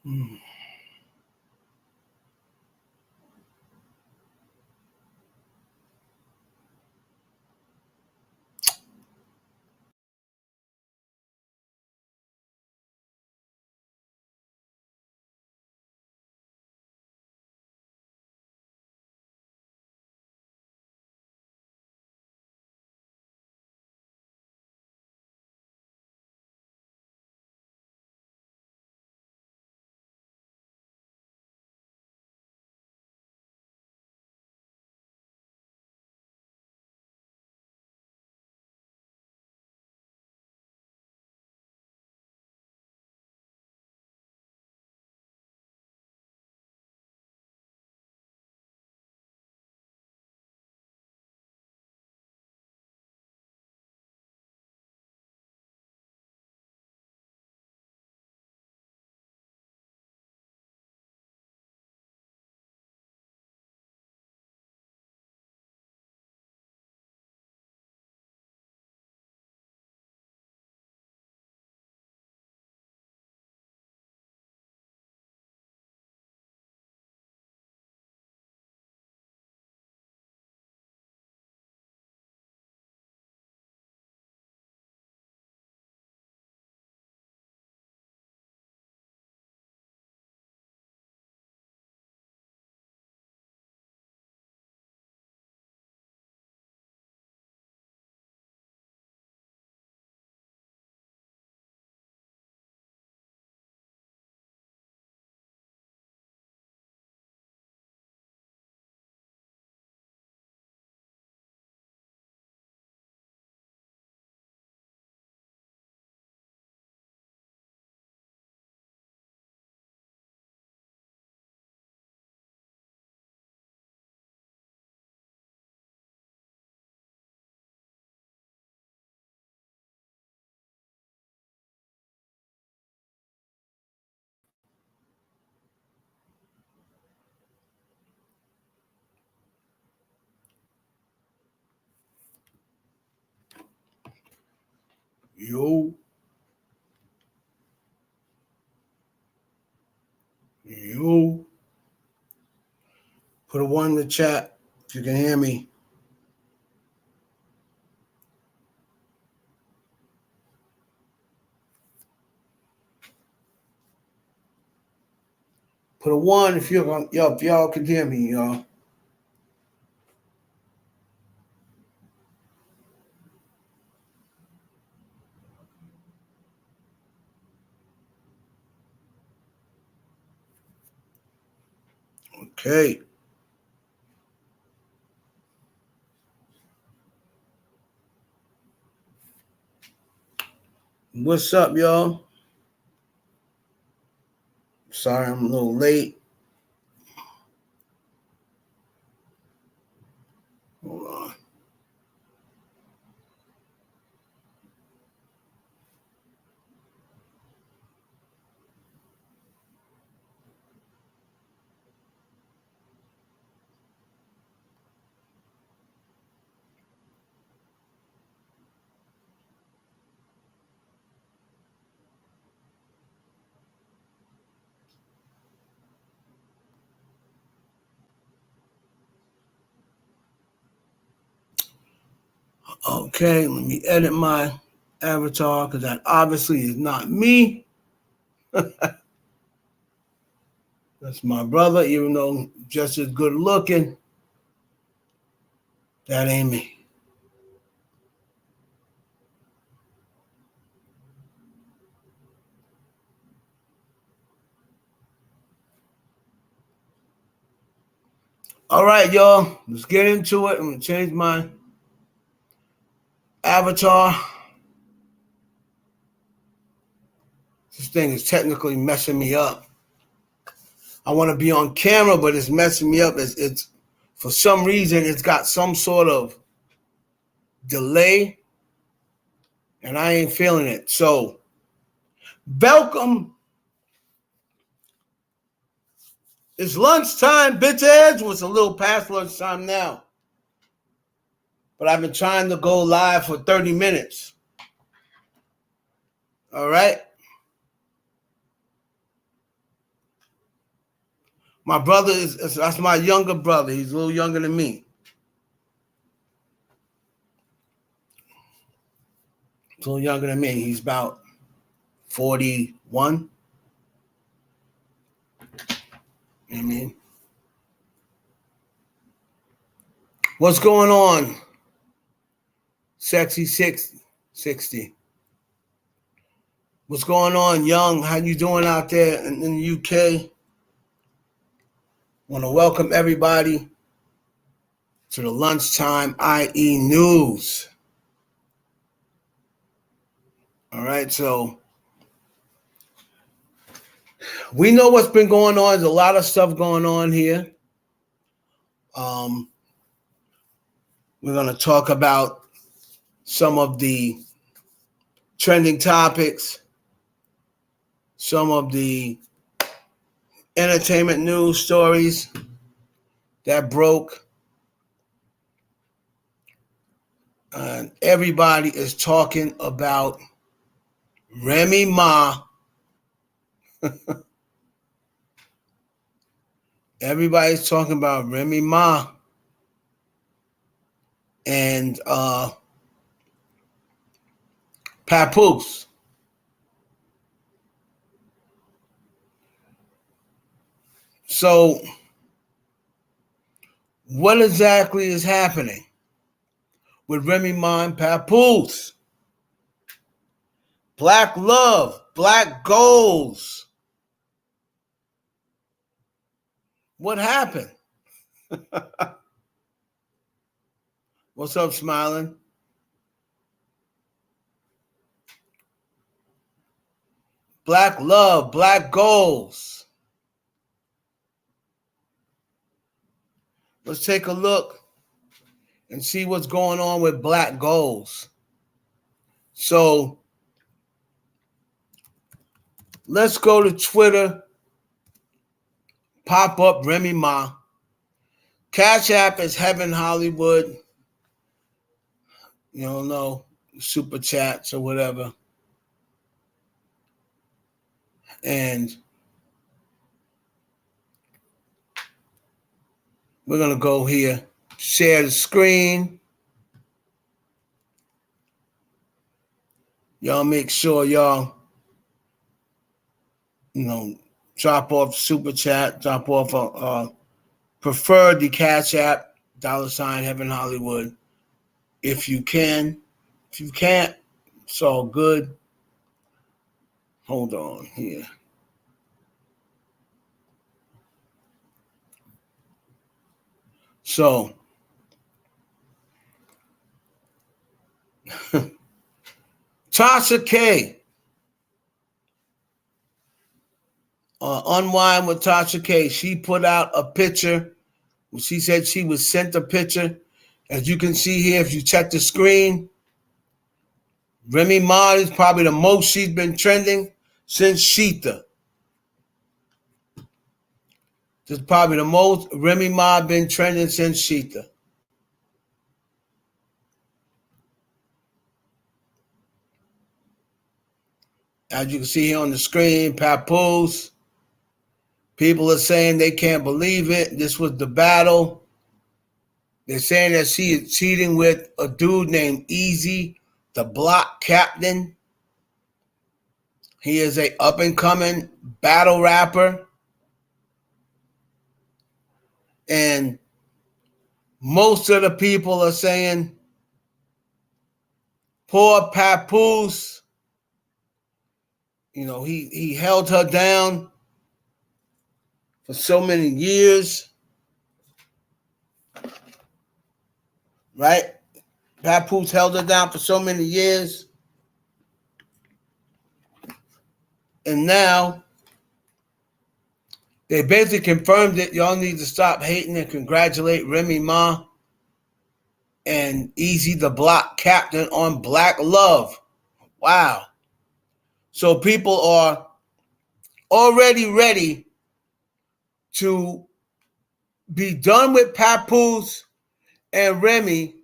Hmm. Yo. Yo. Put a one in the chat if you can hear me. Put a one if if y'all can hear me, y'all. Okay. What's up, y'all? Sorry I'm a little late. Hold on. Okay, let me edit my avatar because that obviously is not me. That's my brother, even though just as good looking. That ain't me. All right, y'all. Let's get into it. I'm gonna change my avatar. This thing is technically messing me up. I want to be on camera, but it's messing me up. It's for some reason it's got some sort of delay, and I ain't feeling it. So, welcome. It's lunchtime, bitches. Well, it's a little past lunchtime now, but I've been trying to go live for 30 minutes. All right. My brother that's my younger brother. He's a little younger than me. A little younger than me. He's about 41. You know what I mean? What's going on? Sexy 60. What's going on, Young? How you doing out there in the UK? Want to welcome everybody to the Lunchtime IE News. All right, so we know what's been going on. There's a lot of stuff going on here. We're going to talk about some of the trending topics, some of the entertainment news stories that broke. Everybody is talking about Remy Ma. Everybody's talking about Remy Ma and Papoose. So, what exactly is happening with Remy Ma and Papoose? Black love, black goals. What happened? What's up, Smiling? Black love, black goals. Let's take a look and see what's going on with black goals. So let's go to Twitter, pop up Remy Ma. Cash App is Heaven Hollywood. You don't know, super chats or whatever. And we're going to go here, share the screen. Y'all make sure y'all, drop off super chat, drop off prefer the Cash App, $ Heaven Hollywood. If you can. If you can't, it's all good. Hold on here. So, Tasha K. Unwind with Tasha K. She put out a picture. She said she was sent a picture. As you can see here, if you check the screen, Remy Ma is probably the most she's been trending since Sheeta. This is probably the most Remy Ma been trending since Sheeta. As you can see here on the screen, Papoose. People are saying they can't believe it. This was the battle. They're saying that she is cheating with a dude named Easy, the block captain. He is a up-and-coming battle rapper. And most of the people are saying, poor Papoose, he held her down for so many years. Right? Papoose held her down for so many years. And now they basically confirmed it. Y'all need to stop hating and congratulate Remy Ma and Easy the Block Captain on Black Love. Wow. So people are already ready to be done with Papoose and Remy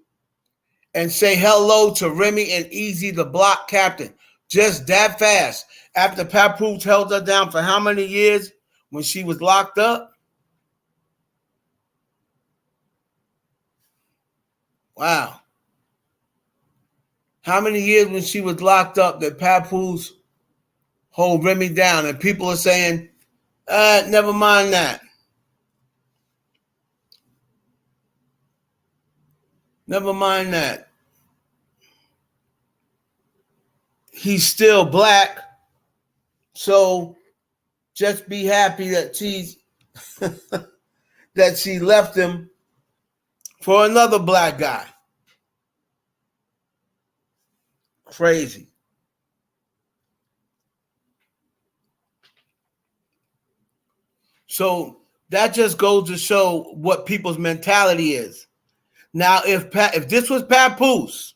and say hello to Remy and Easy the Block Captain. Just that fast. After Papoose held her down for how many years when she was locked up? Wow. How many years when she was locked up that Papoose hold Remy down? And people are saying, never mind that. Never mind that. He's still black. So just be happy that that she left him for another black guy. Crazy. So that just goes to show what people's mentality is. Now, if this was Papoose,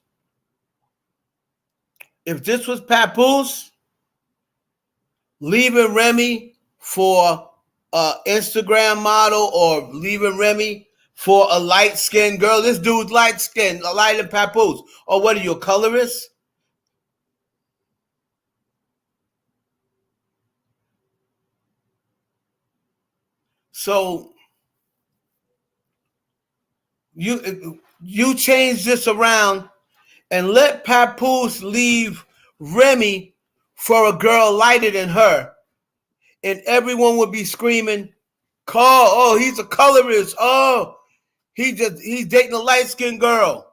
leaving Remy for an Instagram model or leaving Remy for a light-skinned girl, this dude's light-skinned, a lighter Papoose. Or what are you, a colorist? So you change this around and let Papoose leave Remy for a girl lighter than her, and everyone would be screaming, "Call! Oh, he's a colorist! Oh, he's dating a light skinned girl."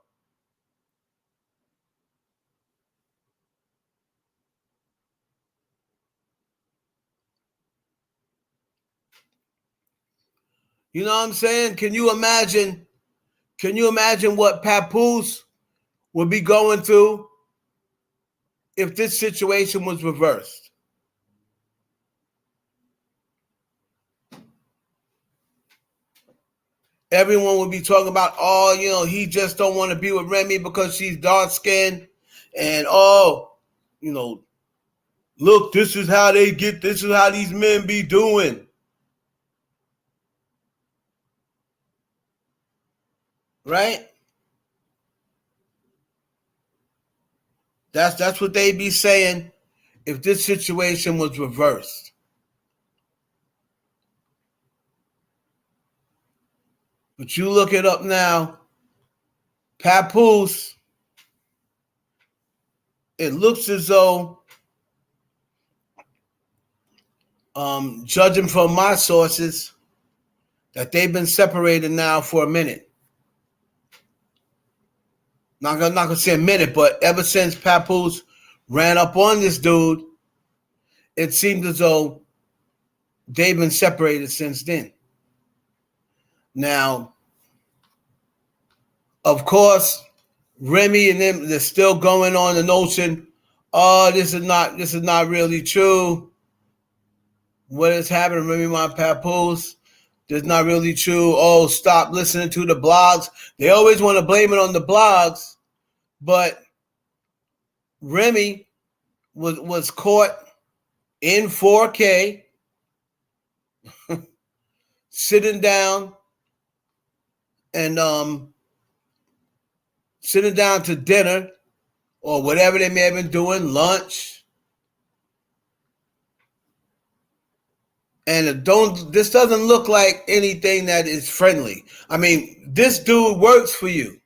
You know what I'm saying? Can you imagine? Can you imagine what Papoose would be going through if this situation was reversed? Everyone would be talking about, oh, he just don't want to be with Remy because she's dark skinned, and look, this is how these men be doing. Right? That's what they'd be saying if this situation was reversed. But you look it up now, Papoose, it looks as though, judging from my sources, that they've been separated now for a minute. Not gonna say a minute, but ever since Papoose ran up on this dude, it seems as though they've been separated since then. Now, of course, Remy and them, they're still going on the notion, oh, this is not really true. What is happening, Remy Ma, Papoose? This is not really true. Oh, stop listening to the blogs. They always want to blame it on the blogs, but Remy was caught in 4K sitting down and sitting down to dinner or whatever they may have been doing, lunch. And this doesn't look like anything that is friendly. I mean, this dude works for you.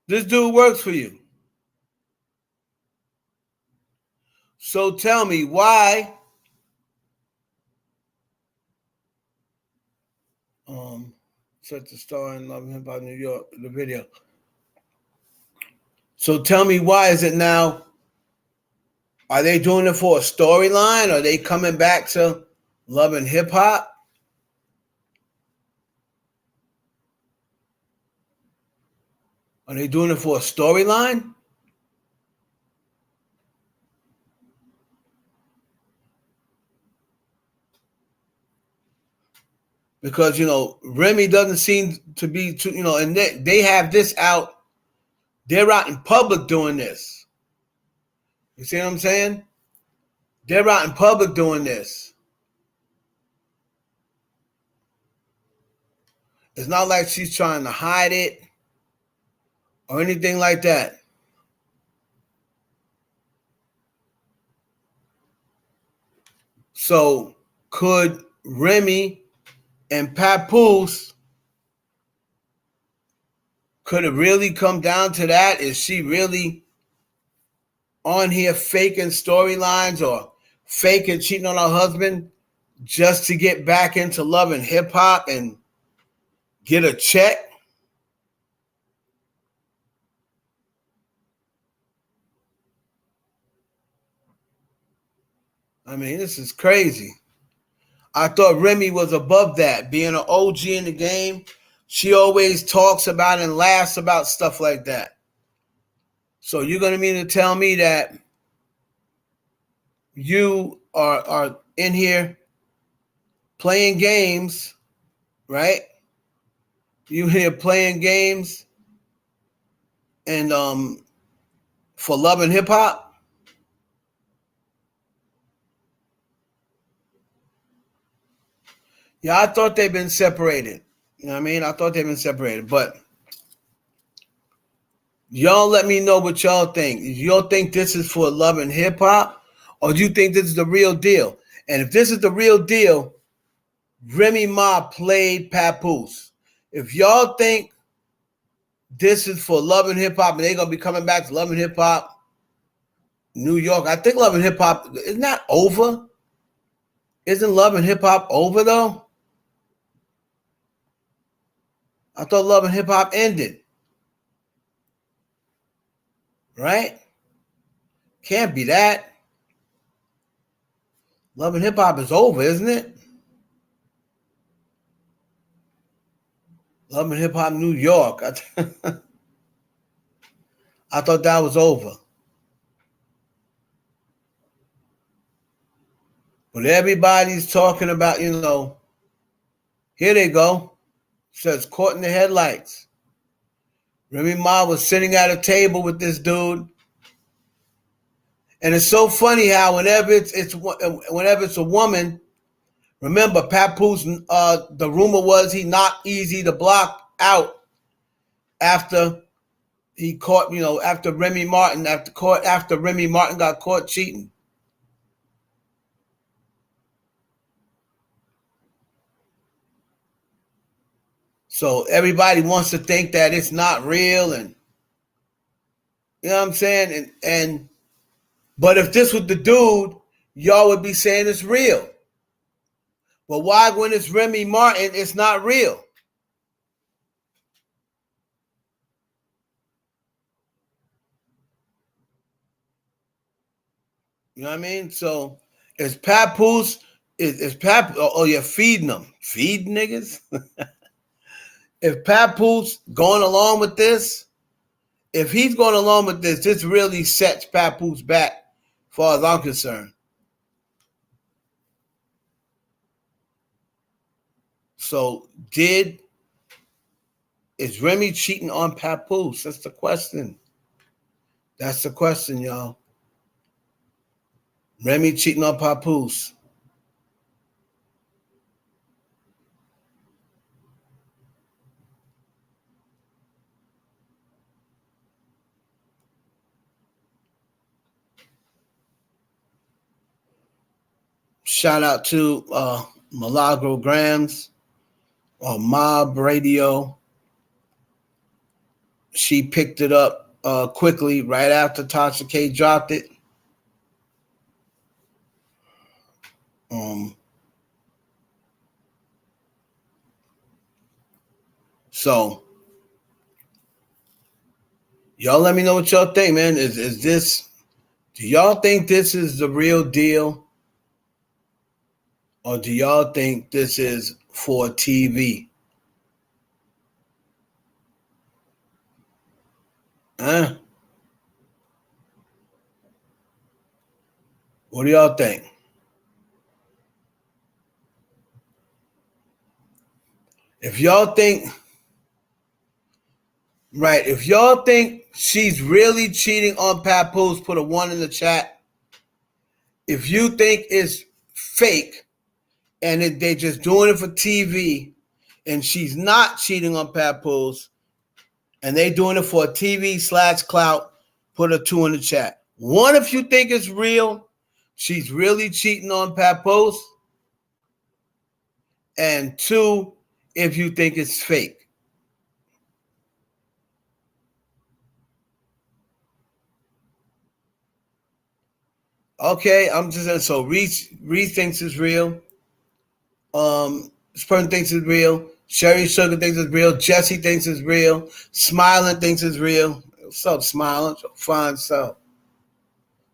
This dude works for you. So tell me why such a star in Love and Hip Hop New York, the video. So tell me why is it now? Are they doing it for a storyline? Are they coming back to Love and Hip Hop? Are they doing it for a storyline? Because, Remy doesn't seem to be too, and they have this out. They're out in public doing this. You see what I'm saying? They're out in public doing this. It's not like she's trying to hide it or anything like that. So could Remy and Papoose Could it really come down to that? Is she really on here faking storylines or faking cheating on her husband just to get back into love and hip hop and get a check? I mean, this is crazy. I thought Remy was above that, being an OG in the game. She always talks about and laughs about stuff like that. So you're going to mean to tell me that you are in here playing games, right? You here playing games and for love and hip hop? Yeah, I thought they've been separated. You know what I mean? I thought they've been separated. But y'all let me know what y'all think. Y'all think this is for love and hip hop? Or do you think this is the real deal? And if this is the real deal, Remy Ma played Papoose. If y'all think this is for love and hip hop and they're going to be coming back to love and hip hop, New York, I think love and hip hop, isn't that over? Isn't love and hip hop over though? I thought love and hip hop ended. Right? Can't be that. Love and hip hop is over, isn't it? Love and hip hop New York. I thought that was over. But everybody's talking about, here they go. It says caught in the headlights. Remy Ma was sitting at a table with this dude. And it's so funny how whenever it's a woman, remember Papoose, the rumor was he knocked Easy the Block out after he caught, after Remy Martin, after Remy Martin got caught cheating. So everybody wants to think that it's not real, and you know what I'm saying? And but if this was the dude, y'all would be saying it's real. But why when it's Remy Martin, it's not real? You know what I mean? So is Papoose is Pap? Oh, you're feeding them, feed niggas. If Papoose going along with this, if he's going along with this really sets Papoose back, as far as I'm concerned. So is Remy cheating on Papoose? That's the question. That's the question, y'all. Remy cheating on Papoose. Shout out to Milagro Grams or Mob Radio. She picked it up quickly right after Tasha K dropped it. So y'all let me know what y'all think, man. Is this, do y'all think this is the real deal? Or do y'all think this is for TV? Huh? What do y'all think? If y'all think, right, if y'all think she's really cheating on Papoose, put a 1 in the chat. If you think it's fake and they're just doing it for TV and she's not cheating on Papoose and they doing it for TV/clout, put a 2 in the chat. 1, if you think it's real, she's really cheating on Papoose. And 2, if you think it's fake. Okay, I'm just saying. So Reese thinks it's real. This person thinks it's real. Sherry Sugar thinks it's real. Jesse thinks it's real. Smiling thinks it's real. What's up, Smiling? Fine self.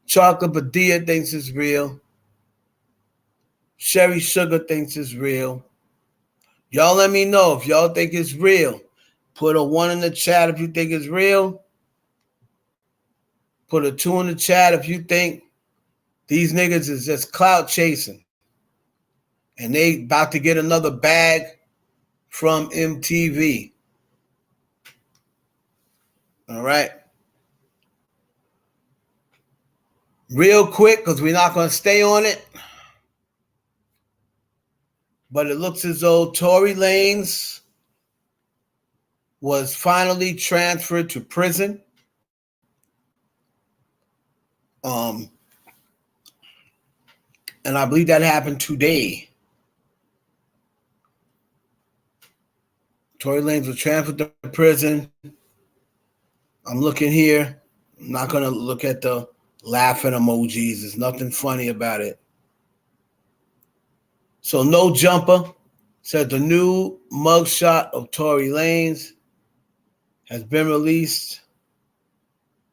Chocolate Padilla thinks it's real. Sherry Sugar thinks it's real. Y'all let me know if y'all think it's real. Put a 1 in the chat if you think it's real. Put a 2 in the chat if you think these niggas is just clout chasing. And they about to get another bag from MTV. All right. Real quick, because we're not going to stay on it. But it looks as though Tory Lanez was finally transferred to prison. And I believe that happened today. Tory Lanez was transferred to prison. I'm looking here. I'm not going to look at the laughing emojis. There's nothing funny about it. So No Jumper said the new mugshot of Tory Lanez has been released.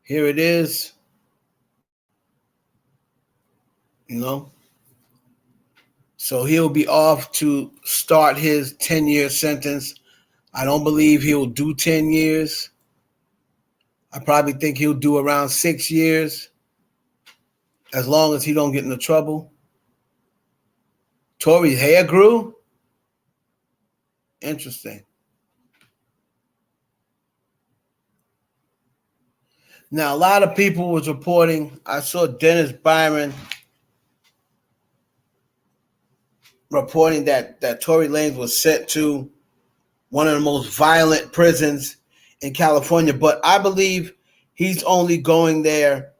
Here it is. You know. So he'll be off to start his 10-year sentence. I don't believe he'll do 10 years. I probably think he'll do around 6 years, as long as he don't get into trouble. Tory's hair grew? Interesting. Now, a lot of people was reporting, I saw Dennis Byron reporting that Tory Lanez was sent to one of the most violent prisons in California, but I believe he's only going there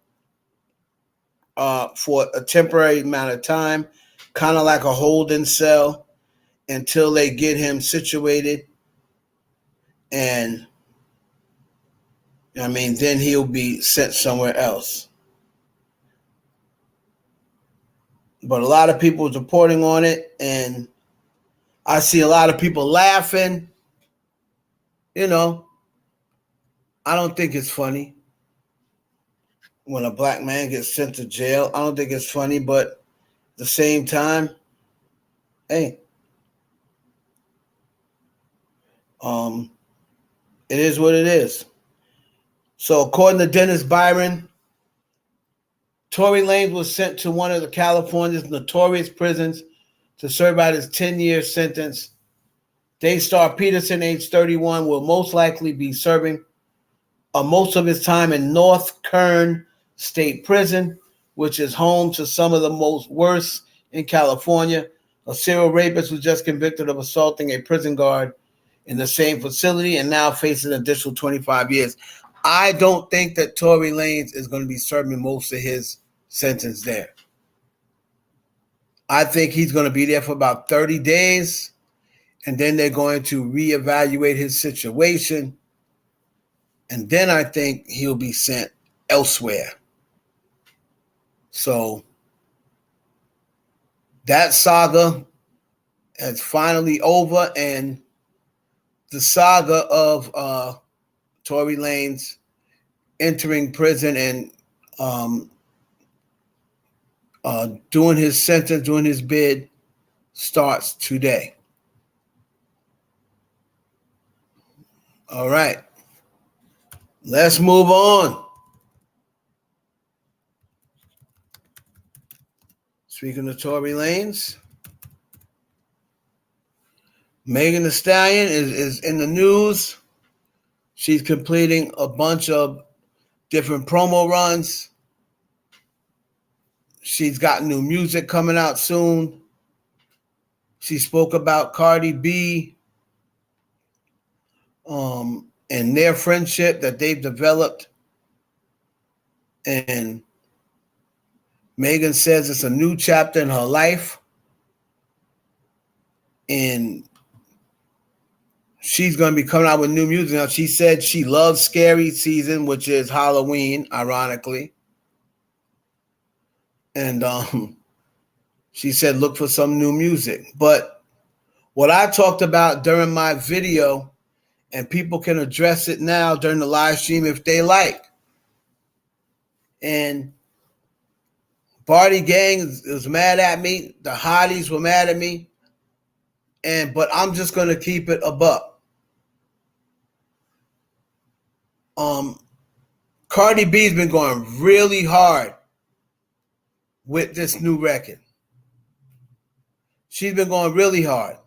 for a temporary amount of time, kind of like a holding cell until they get him situated. And I mean, then he'll be sent somewhere else. But a lot of people was reporting on it, and I see a lot of people laughing. You know, I don't think it's funny when a black man gets sent to jail. I don't think it's funny, but at the same time, hey, it is what it is. So according to Dennis Byron, Tory Lanez was sent to one of the California's notorious prisons to serve out his 10-year sentence. Daystar Peterson, age 31, will most likely be serving most of his time in North Kern State Prison, which is home to some of the most worst in California. A serial rapist was just convicted of assaulting a prison guard in the same facility and now faces an additional 25 years. I don't think that Tory Lanez is going to be serving most of his sentence there. I think he's going to be there for about 30 days, and then they're going to reevaluate his situation, and then I think he'll be sent elsewhere. So that saga is finally over, and the saga of Tory Lanez entering prison and doing his sentence, doing his bid, starts today. All right. Let's move on. Speaking of Tory Lanez, Megan Thee Stallion is in the news. She's completing a bunch of different promo runs. She's got new music coming out soon. She spoke about Cardi B and their friendship that they've developed. And Megan says it's a new chapter in her life. And she's going to be coming out with new music. Now, she said she loves scary season, which is Halloween, ironically. And she said, look for some new music. But what I talked about during my video, and people can address it now during the live stream if they like. And Barty Gang was mad at me. The hotties were mad at me. But I'm just going to keep it a buck. Cardi B's been going really hard with this new record. She's been going really hard.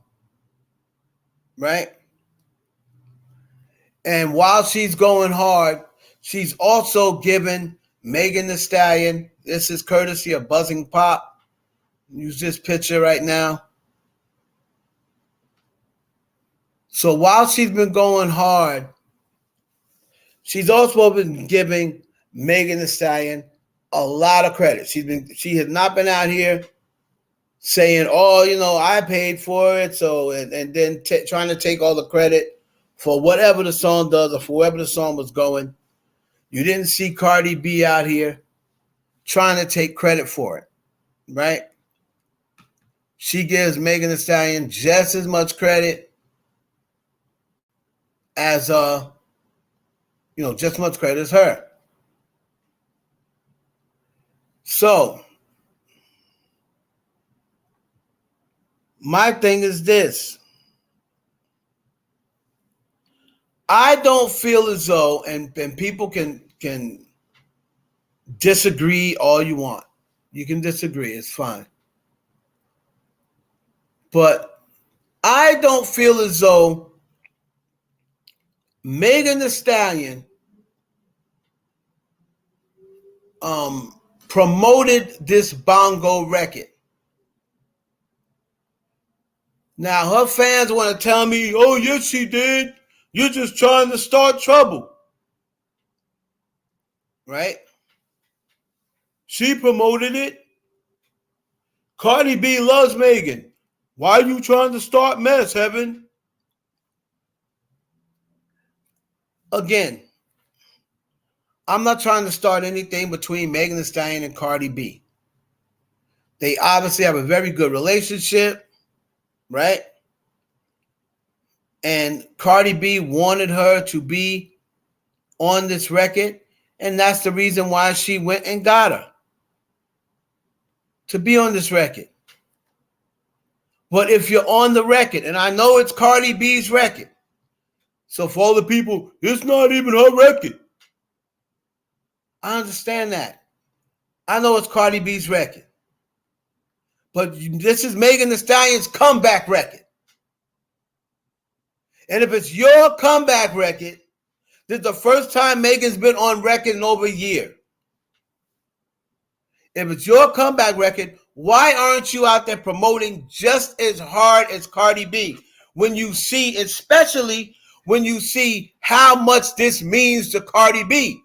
Right? And while she's going hard, she's also given Megan Thee Stallion, this is courtesy of Buzzing Pop. Use this picture right now. So while she's been going hard, she's also been giving Megan Thee Stallion a lot of credit. She has not been out here saying, "Oh, you know, I paid for it," so and then trying to take all the credit for whatever the song does or for wherever the song was going. You didn't see Cardi B out here trying to take credit for it, right? She gives Megan Thee Stallion just as much credit as just as much credit as her. So my thing is this. I don't feel as though, and people can disagree all you want. You can disagree, it's fine. But I don't feel as though Megan Thee Stallion promoted this bongo record. Now, her fans want to tell me, "Oh, yes, she did. You're just trying to start trouble." Right? She promoted it. Cardi B loves Megan. Why are you trying to start mess, Heaven? Again, I'm not trying to start anything between Megan Thee Stallion and Cardi B. They obviously have a very good relationship, right? And Cardi B wanted her to be on this record, and that's the reason why she went and got her to be on this record. But if you're on the record, and I know it's Cardi B's record, so for all the people, it's not even her record. I understand that. I know it's Cardi B's record. But this is Megan Thee Stallion's comeback record. And if it's your comeback record, this is the first time Megan's been on record in over a year. If it's your comeback record, why aren't you out there promoting just as hard as Cardi B? When you see, especially when you see how much this means to Cardi B.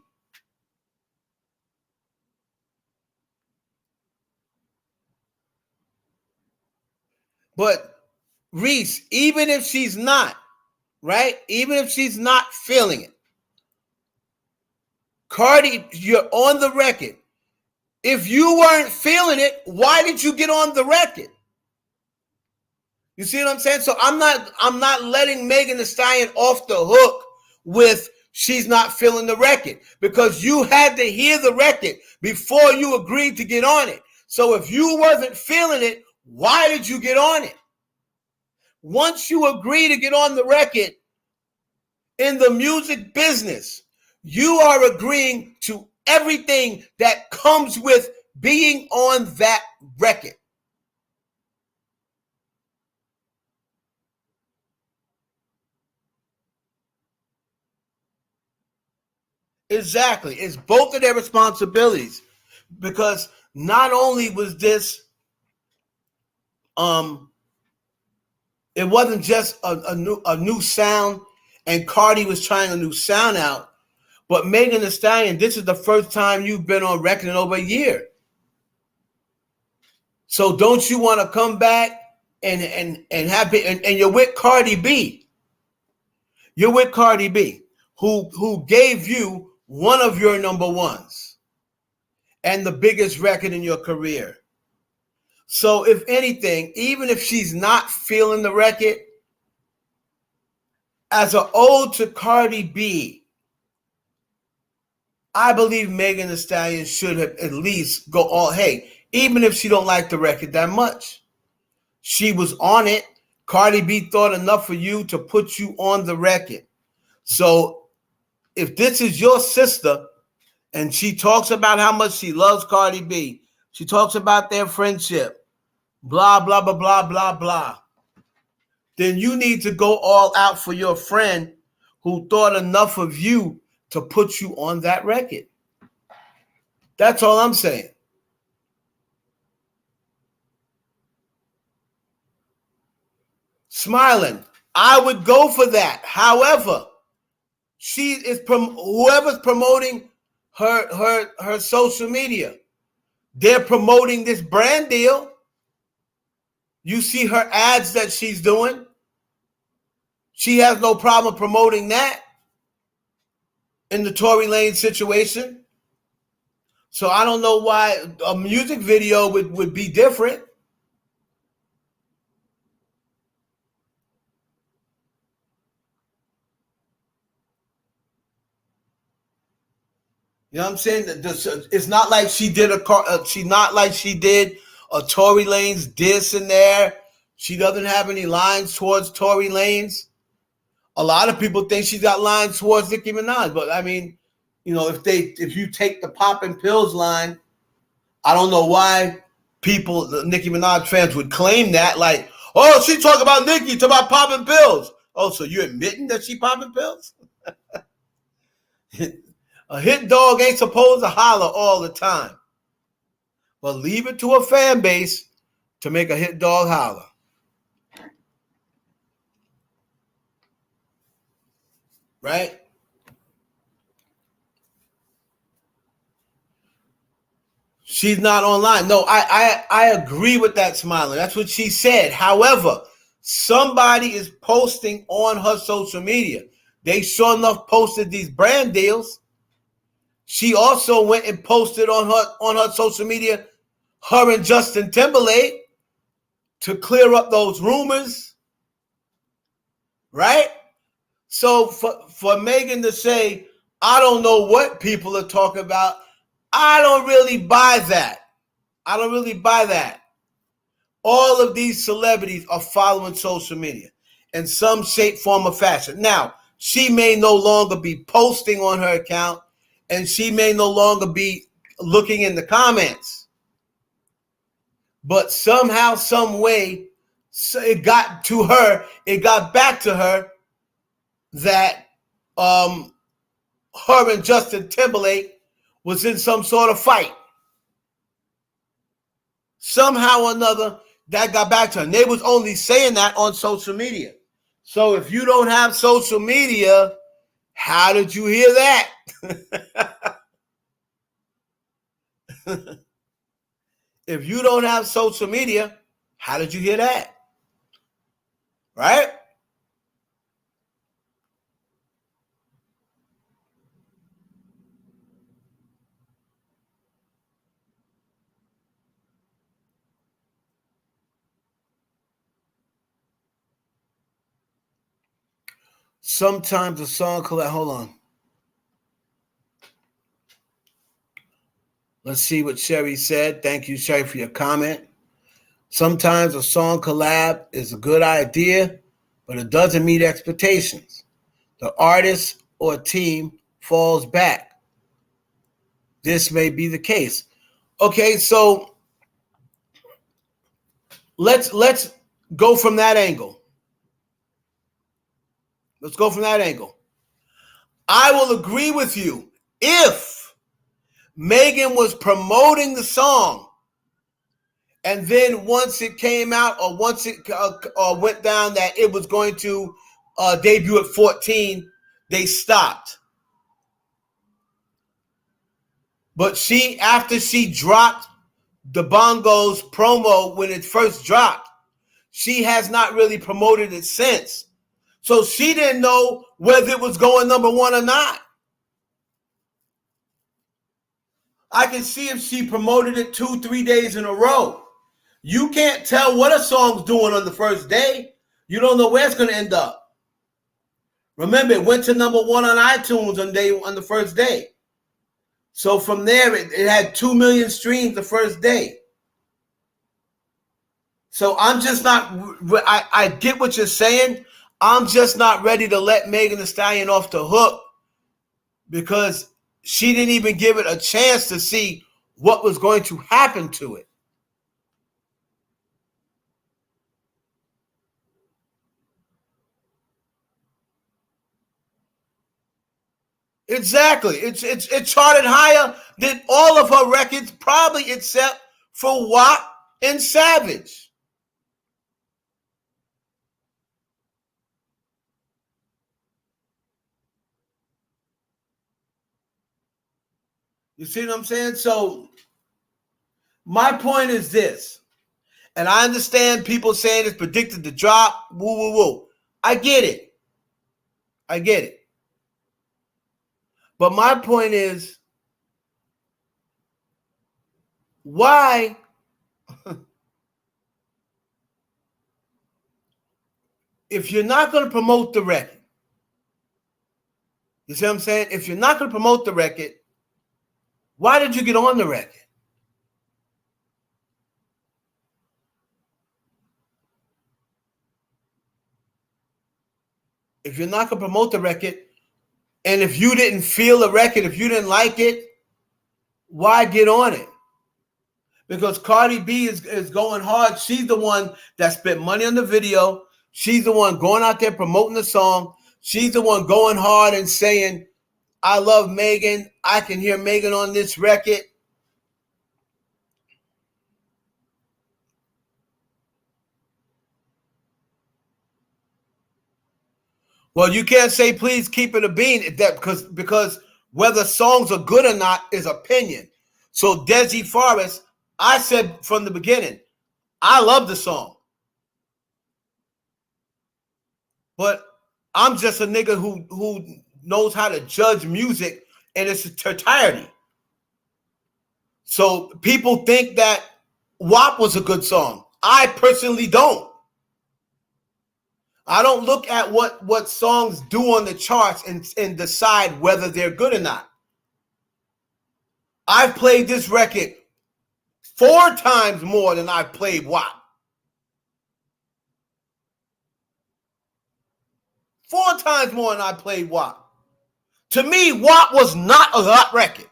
But Reese, even if she's not, right? Even if she's not feeling it, Cardi, you're on the record. If you weren't feeling it, why did you get on the record? You see what I'm saying? So I'm not letting Megan Thee Stallion off the hook with she's not feeling the record, because you had to hear the record before you agreed to get on it. So if you wasn't feeling it, why did you get on it? Once you agree to get on the record in the music business, you are agreeing to everything that comes with being on that record. Exactly. It's both of their responsibilities, because not only was this it wasn't just a new sound, and Cardi was trying a new sound out, but Megan Thee Stallion, this is the first time you've been on record in over a year. So don't you want to come back and have it, and you're with Cardi B. You're with Cardi B, who gave you one of your number ones. and the biggest record in your career. So if anything, even if she's not feeling the record, as an ode to Cardi B, I believe Megan Thee Stallion should have at least go all, hey, even if she don't like the record that much, she was on it. Cardi B thought enough of you to put you on the record. So if this is your sister and she talks about how much she loves Cardi B, she talks about their friendship, blah, blah, blah, blah, blah, blah, then you need to go all out for your friend who thought enough of you to put you on that record. That's all I'm saying. Smiling, I would go for that. However, she is whoever's promoting her social media, they're promoting this brand deal. You see her ads that she's doing. She has no problem promoting that in the Tory Lanez situation. So I don't know why a music video would be different. You know what I'm saying? It's not like she did a Tory Lanez diss in there. She doesn't have any lines towards Tory Lanez. A lot of people think she's got lines towards Nicki Minaj, but I mean, you know, if you take the popping pills line, I don't know why the Nicki Minaj fans would claim that, like, oh, she talk about Nicki, talk about popping pills. Oh, so you admitting that she popping pills? A hit dog ain't supposed to holler all the time. But leave it to a fan base to make a hit dog holler. Right? She's not online. No, I agree with that, Smiling. That's what she said. However, somebody is posting on her social media. They sure enough posted these brand deals. She also went and posted on her social media her and Justin Timberlake to clear up those rumors. Right? So for Megan to say, I don't know what people are talking about, I don't really buy that. I don't really buy that. All of these celebrities are following social media in some shape, form, or fashion. Now, she may no longer be posting on her account, and she may no longer be looking in the comments. But somehow, some way, it got to her, it got back to her that her and Justin Timberlake was in some sort of fight. Somehow or another, that got back to her. And they was only saying that on social media. So if you don't have social media, how did you hear that? If you don't have social media, how did you hear that? Right? Sometimes a song collab. Hold on. Let's see what Sherry said. Thank you, Sherry, for your comment. Sometimes a song collab is a good idea, but it doesn't meet expectations. The artist or team falls back. This may be the case. Okay, so let's go from that angle. Let's go from that angle. I will agree with you if Megan was promoting the song, and then once it came out or once it went down that it was going to debut at 14, they stopped. But after she dropped the Bongos promo when it first dropped, she has not really promoted it since. So she didn't know whether it was going number one or not. I can see if she promoted it 2-3 days in a row. You can't tell what a song's doing on the first day. You don't know where it's going to end up. Remember, it went to #1 on iTunes on the first day. So from there, it had 2 million streams the first day. So I'm just not, I get what you're saying. I'm just not ready to let Megan Thee Stallion off the hook because she didn't even give it a chance to see what was going to happen to it. Exactly. It charted higher than all of her records, probably except for WAP and Savage. You see what I'm saying? So my point is this, and I understand people saying it's predicted to drop, woo, woo, woo. I get it. I get it. But my point is, why if you're not going to promote the record, you see what I'm saying? If you're not going to promote the record, why did you get on the record? If you're not going to promote the record, and if you didn't feel the record, if you didn't like it, why get on it? Because Cardi B is going hard. She's the one that spent money on the video. She's the one going out there promoting the song. She's the one going hard and saying, I love Megan. I can hear Megan on this record. Well, you can't say please keep it a bean that because whether songs are good or not is opinion. So Desi Forrest, I said from the beginning, I love the song. But I'm just a nigga who knows how to judge music in its entirety. So people think that WAP was a good song. I personally don't. I don't look at what songs do on the charts and decide whether they're good or not. I've played this record 4 times more than I've played WAP. 4 times more than I played WAP. To me, WAP was not a hot record.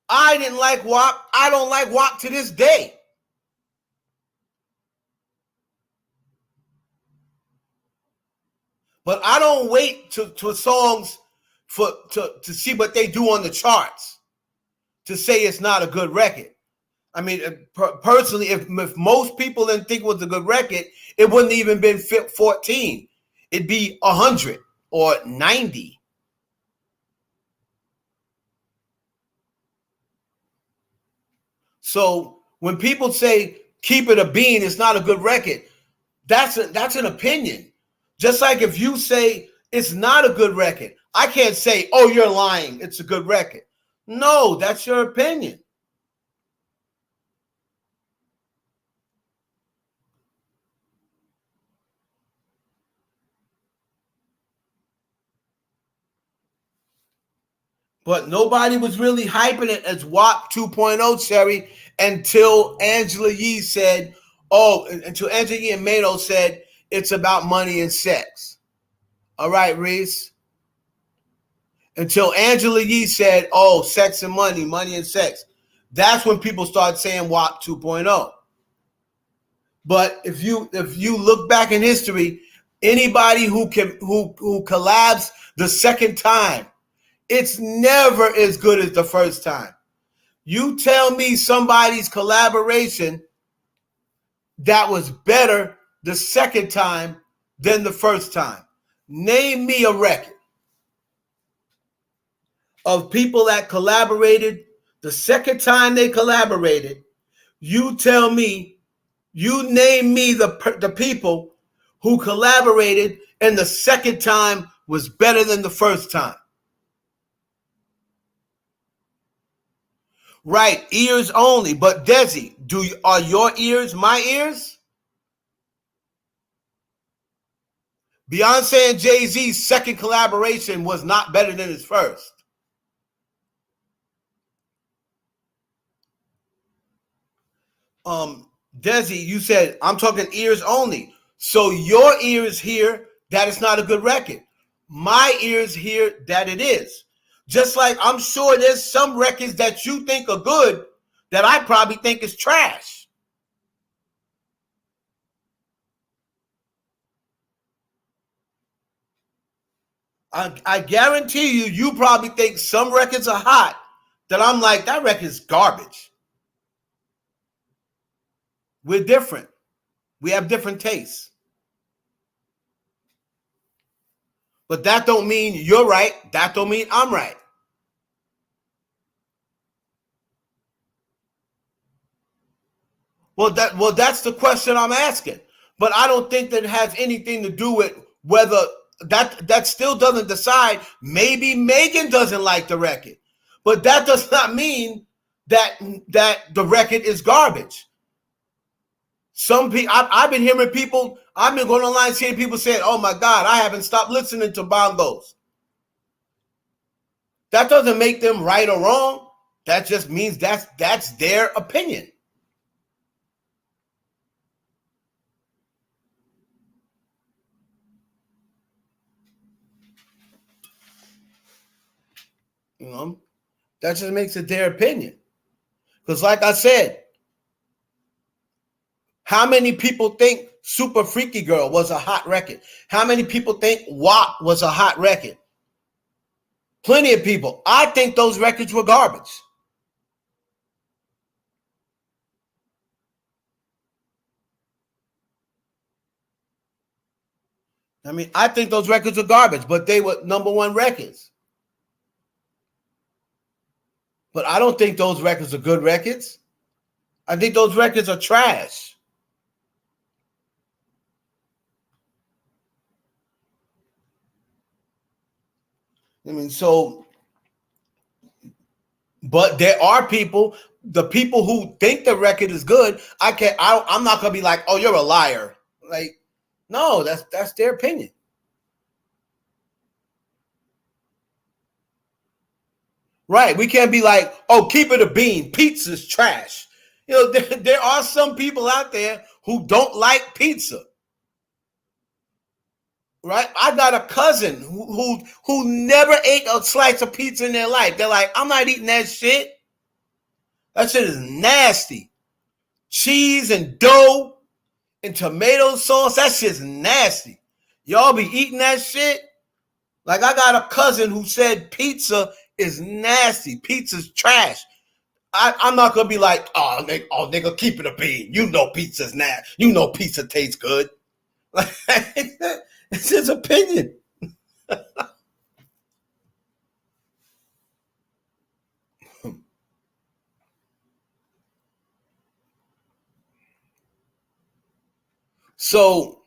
I didn't like WAP. I don't like WAP to this day. But I don't wait to songs to see what they do on the charts to say it's not a good record. I mean, personally, if most people didn't think it was a good record, it wouldn't even been 14. It'd be 100 or 90. So when people say keep it a bean, it's not a good record, that's an opinion. Just like if you say it's not a good record, I can't say, oh, you're lying, it's a good record. No, that's your opinion. But nobody was really hyping it as WAP 2.0, Cherry, until Angela Yee said, until Angela Yee and Mano said it's about money and sex. All right, Reese. Until Angela Yee said, sex and money, money and sex. That's when people started saying WAP 2.0. But if you look back in history, anybody who collabs the second time, it's never as good as the first time. You tell me somebody's collaboration that was better the second time than the first time. Name me a record of people that collaborated the second time they collaborated. You tell me, you name me the people who collaborated and the second time was better than the first time. Right, ears only. But Desi, are your ears my ears? Beyonce and Jay-Z's second collaboration was not better than his first. Desi, you said I'm talking ears only. So your ears hear that it's not a good record. My ears hear that it is. Just like I'm sure there's some records that you think are good that I probably think is trash. I guarantee you probably think some records are hot that I'm like, that record's garbage. We're different. We have different tastes. But that don't mean you're right. That don't mean I'm right. Well, that's the question I'm asking. But I don't think that it has anything to do with whether that still doesn't decide. Maybe Megan doesn't like the record, but that does not mean that the record is garbage. Some people, I've been hearing people, I've been going online seeing people saying, "Oh my God, I haven't stopped listening to bongos." That doesn't make them right or wrong. That just means that's their opinion. You know, that just makes it their opinion. Because like I said, how many people think Super Freaky Girl was a hot record? How many people think WAP was a hot record? Plenty of people. I think those records were garbage. I mean, I think those records are garbage, but they were number one records. But I don't think those records are good records. I think those records are trash. I mean, so, but there are people, the people who think the record is good, I'm not gonna be like, oh, you're a liar. Like, no, that's their opinion. Right. We can't be like, oh, keep it a bean. Pizza's trash. You know, there are some people out there who don't like pizza. Right? I got a cousin who never ate a slice of pizza in their life. They're like, I'm not eating that shit. That shit is nasty. Cheese and dough and tomato sauce. That shit's nasty. Y'all be eating that shit? Like, I got a cousin who said pizza is nasty. Pizza's trash. I'm not gonna be like, nigga, keep it a bean. You know pizza's nasty. You know pizza tastes good. It's his opinion. So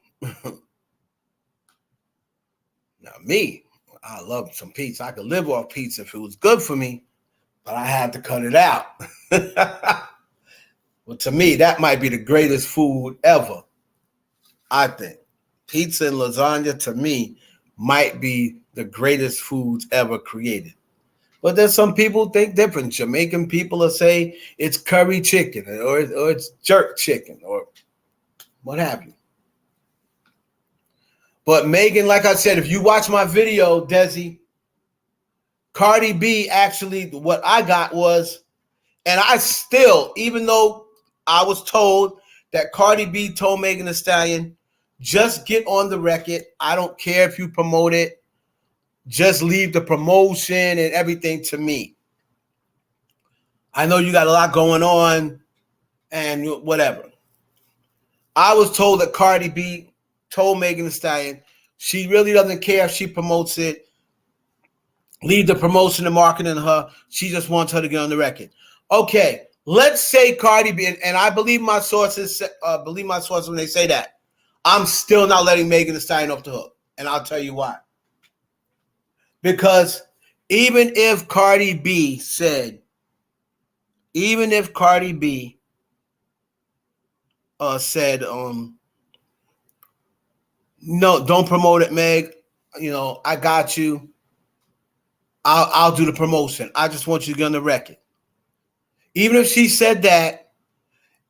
now me, I love some pizza. I could live off pizza if it was good for me, but I had to cut it out. Well, to me, that might be the greatest food ever. I think pizza and lasagna to me might be the greatest foods ever created. But there's some people think different. Jamaican people will say it's curry chicken or it's jerk chicken or what have you. But Megan, like I said, if you watch my video, Desi, Cardi B actually, what I got was, and I still, even though I was told that Cardi B told Megan Thee Stallion, just get on the record. I don't care if you promote it. Just leave the promotion and everything to me. I know you got a lot going on and whatever. I was told that Cardi B told Megan Thee Stallion she really doesn't care if she promotes it. Leave the promotion and marketing to her. She just wants her to get on the record. Okay, let's say Cardi B, and I believe my sources when they say that. I'm still not letting Megan Thee Stallion off the hook, and I'll tell you why. Because even if Cardi B said, even if Cardi B said, no, don't promote it, Meg. You know, I got you. I'll do the promotion. I just want you to get on the record. Even if she said that,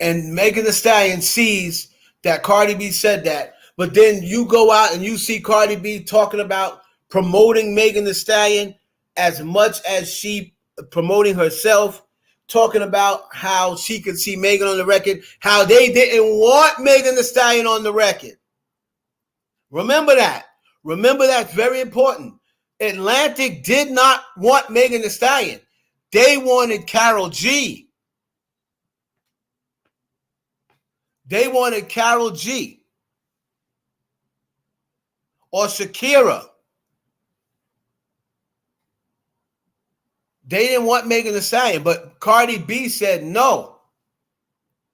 and Megan Thee Stallion sees that Cardi B said that, but then you go out and you see Cardi B talking about promoting Megan Thee Stallion as much as she promoting herself, talking about how she could see Megan on the record, how they didn't want Megan Thee Stallion on the record. Remember that. Remember that's very important. Atlantic did not want Megan Thee Stallion. They wanted Karol G. They wanted Karol G. Or Shakira. They didn't want Megan Thee Stallion, but Cardi B said, no,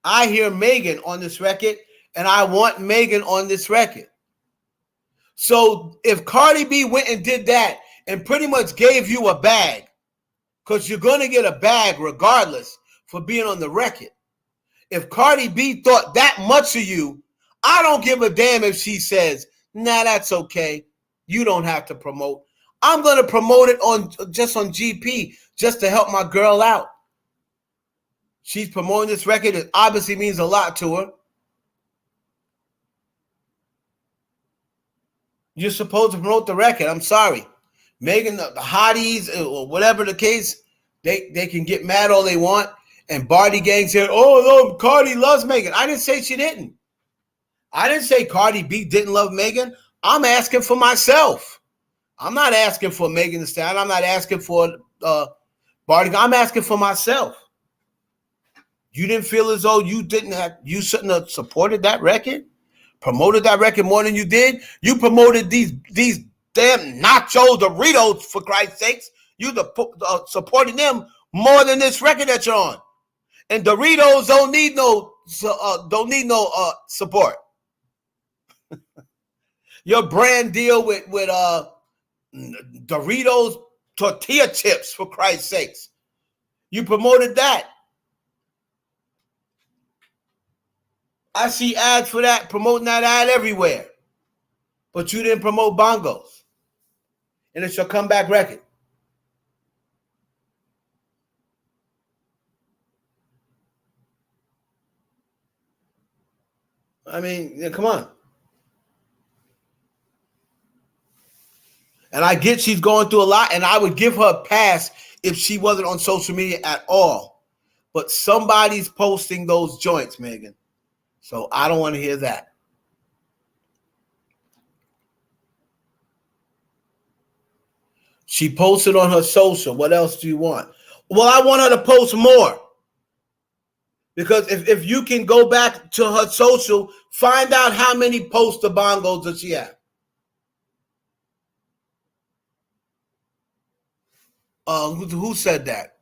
I hear Megan on this record, and I want Megan on this record. So if Cardi B went and did that and pretty much gave you a bag, because you're going to get a bag regardless for being on the record. If Cardi B thought that much of you, I don't give a damn if she says, nah, that's okay. You don't have to promote. I'm going to promote it on GP just to help my girl out. She's promoting this record. It obviously means a lot to her. You're supposed to promote the record. I'm sorry. Megan, the hotties, or whatever the case, they can get mad all they want. And Barty Gang said, oh, no, Cardi loves Megan. I didn't say she didn't. I didn't say Cardi B didn't love Megan. I'm asking for myself. I'm not asking for Megan Thee Stallion. I'm not asking for Barty. I'm asking for myself. You didn't feel as though you shouldn't have supported that record? Promoted that record more than you did? You promoted these damn nacho Doritos, for Christ's sakes. You supporting them more than this record that you're on. And Doritos don't need no support. Your brand deal with Doritos tortilla chips, for Christ's sakes. You promoted that. I see ads for that, promoting that ad everywhere. But you didn't promote Bongos. And it's your comeback record. I mean, yeah, come on. And I get she's going through a lot, and I would give her a pass if she wasn't on social media at all. But somebody's posting those joints, Megan. So I don't want to hear that. She posted on her social. What else do you want? Well, I want her to post more. Because if you can go back to her social, find out how many posts of Bongos does she have. Who said that?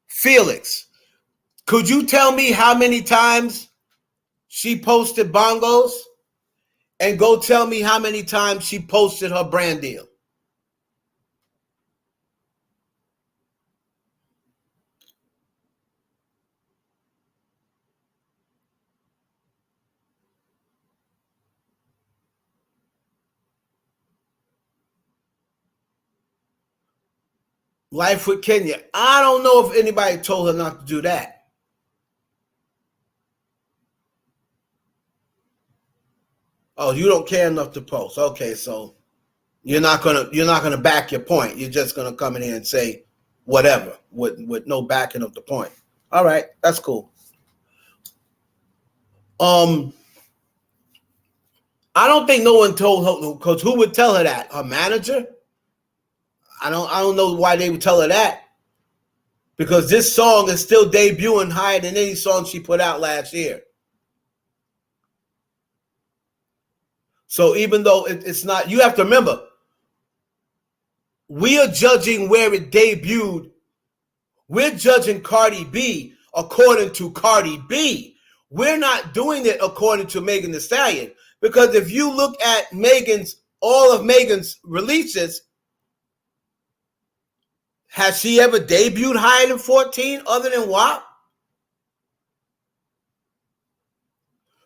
Felix. Could you tell me how many times she posted Bongos? And go tell me how many times she posted her brand deal. Life with Kenya. I don't know if anybody told her not to do that. Oh, you don't care enough to post. Okay, so you're not gonna back your point. You're just gonna come in here and say whatever with no backing of the point. All right, that's cool. I don't think no one told her, because who would tell her that? Her manager? I don't know why they would tell her that. Because this song is still debuting higher than any song she put out last year. So even though it's not, you have to remember, we are judging where it debuted. We're judging Cardi B according to Cardi B. We're not doing it according to Megan Thee Stallion. Because if you look at all of Megan's releases, Has she ever debuted higher than 14 other than WAP?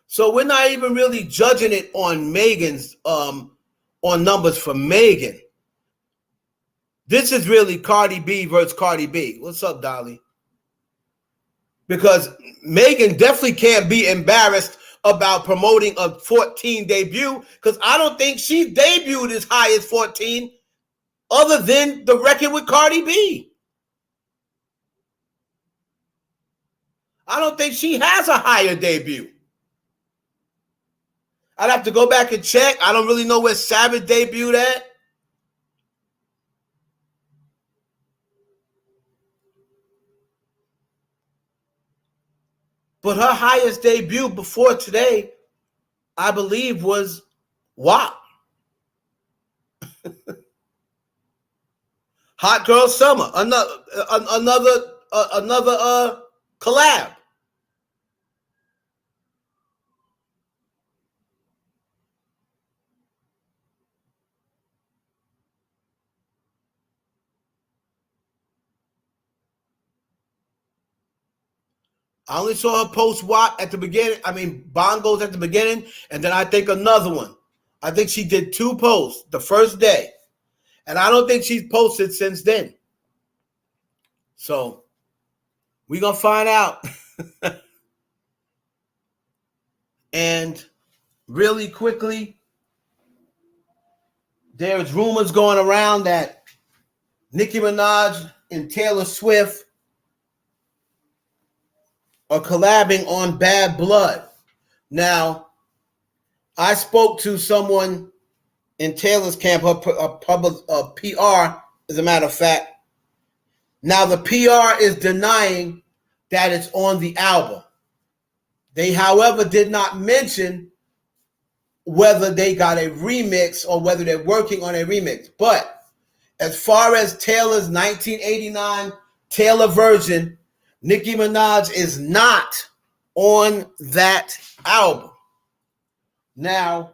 So we're not even really judging it on Megan's on numbers for Megan. This is really Cardi B versus Cardi B. What's up, Dolly? Because Megan definitely can't be embarrassed about promoting a 14 debut, because I don't think she debuted as high as 14 other than the record with Cardi B. I don't think she has a higher debut. I'd have to go back and check. I don't really know where Savage debuted at. But her highest debut before today, I believe, was WAP. Hot Girl Summer, another collab. I only saw her post WAP at the beginning. I mean, Bongos at the beginning, and then I think another one. I think she did 2 posts the first day, and I don't think she's posted since then. So we're going to find out. And really quickly, there's rumors going around that Nicki Minaj and Taylor Swift are collabing on Bad Blood. Now, I spoke to someone in Taylor's camp, a PR, as a matter of fact. Now, the PR is denying that it's on the album. They, however, did not mention whether they got a remix or whether they're working on a remix. But as far as Taylor's 1989 Taylor version, Nicki Minaj is not on that album. Now,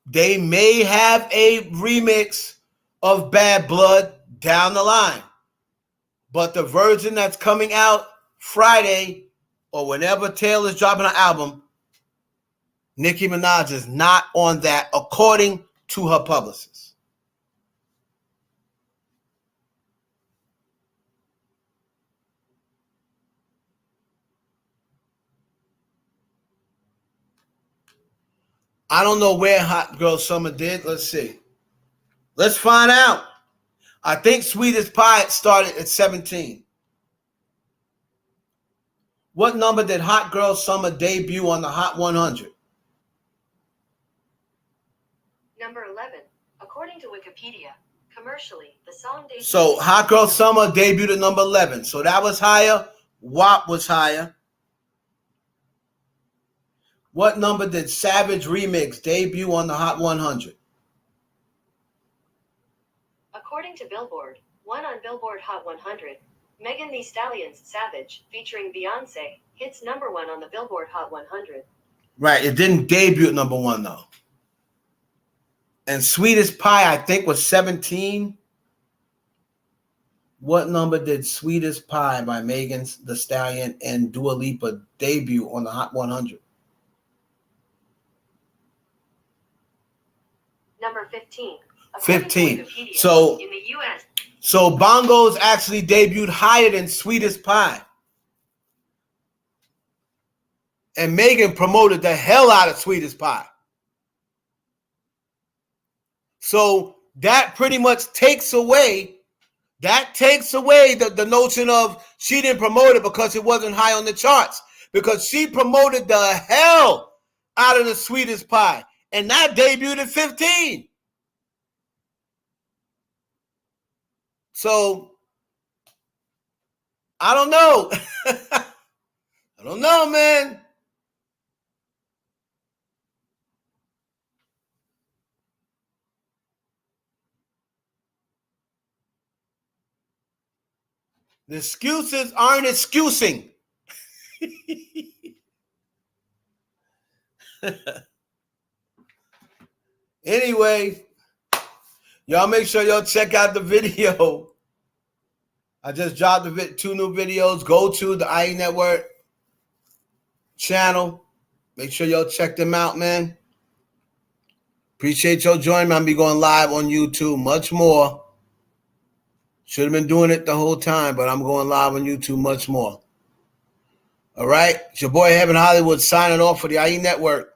they may have a remix of Bad Blood down the line, but the version that's coming out Friday or whenever Taylor's dropping an album, Nicki Minaj is not on that, according to her publicist. I don't know where Hot Girl Summer did. Let's see. Let's find out. I think Sweetest Pie started at 17. What number did Hot Girl Summer debut on the Hot 100? Number 11. According to Wikipedia, commercially, the song debuted. So Hot Girl Summer debuted at number 11. So that was higher. WAP was higher. What number did Savage Remix debut on the Hot 100? According to Billboard, 1 on Billboard Hot 100, Megan Thee Stallion's Savage, featuring Beyonce, hits number 1 on the Billboard Hot 100. Right, it didn't debut at number 1, though. And Sweetest Pie, I think, was 17. What number did Sweetest Pie by Megan Thee Stallion and Dua Lipa debut on the Hot 100? Number 15. 15. So in the US. So Bongos actually debuted higher than Sweetest Pie. And Megan promoted the hell out of Sweetest Pie. So that pretty much takes away the notion of she didn't promote it because it wasn't high on the charts. Because she promoted the hell out of the Sweetest Pie. And that debuted at 15. So, I don't know. I don't know, man. The excuses aren't excusing. Anyway, y'all make sure y'all check out the video I just dropped 2 new videos. Go to the IE Network channel. Make sure y'all check them out, man. Appreciate y'all joining me. I'll be going live on YouTube much more. Should have been doing it the whole time, but I'm going live on YouTube much more. All right? It's your boy Heaven Hollywood signing off for the IE Network.